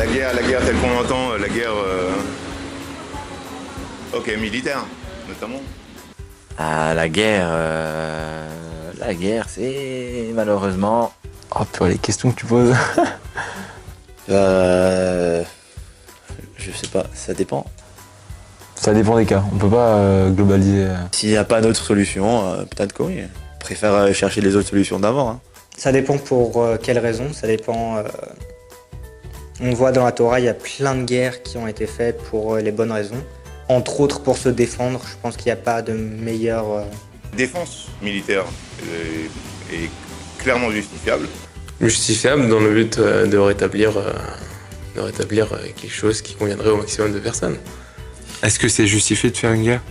La guerre telle qu'on l'entend, la guerre... Ok, militaire, notamment. Ah, la guerre, c'est malheureusement... Oh, purée, les questions que tu poses. Je sais pas, ça dépend. Ça dépend des cas, on peut pas globaliser. S'il n'y a pas d'autre solution, peut-être que oui. Je préfère chercher les autres solutions d'avant. Hein. Ça dépend pour quelles raisons, ça dépend... On voit dans la Torah, il y a plein de guerres qui ont été faites pour les bonnes raisons. Entre autres pour se défendre, je pense qu'il n'y a pas de meilleure... Défense militaire est clairement justifiable. Justifiable dans le but de rétablir quelque chose qui conviendrait au maximum de personnes. Est-ce que c'est justifié de faire une guerre?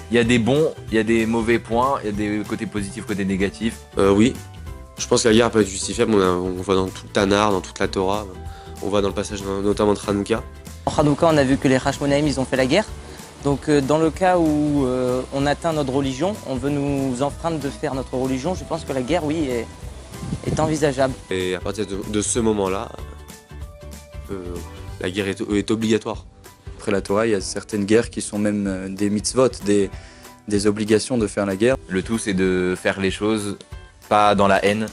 Il y a des bons, il y a des mauvais points, il y a des côtés positifs, côtés négatifs. Oui, je pense que la guerre peut être justifiable, on voit dans tout le Tanar, dans toute la Torah, on voit dans le passage notamment de Hanouka. En Hanouka, on a vu que les Hashmonaïm, ils ont fait la guerre. Donc dans le cas où on atteint notre religion, on veut nous enfreindre de faire notre religion, je pense que la guerre, oui, est envisageable. Et à partir de ce moment-là, la guerre est obligatoire. Après la Torah, il y a certaines guerres qui sont même des mitzvot, des obligations de faire la guerre. Le tout, c'est de faire les choses pas dans la haine.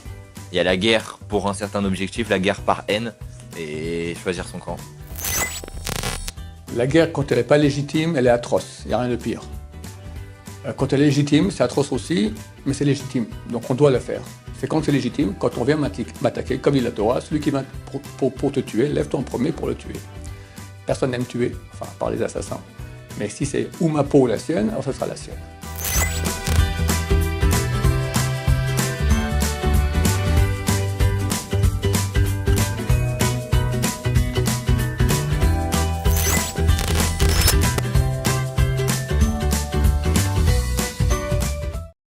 Il y a la guerre pour un certain objectif, la guerre par haine, et choisir son camp. La guerre, quand elle n'est pas légitime, elle est atroce. Il n'y a rien de pire. Quand elle est légitime, c'est atroce aussi, mais c'est légitime. Donc on doit le faire. C'est quand c'est légitime, quand on vient m'attaquer, comme dit la Torah, celui qui vient pour te tuer, lève-toi en premier pour le tuer. Personne n'aime tuer, enfin, à part les assassins. Mais si c'est ou ma peau ou la sienne, alors ce sera la sienne.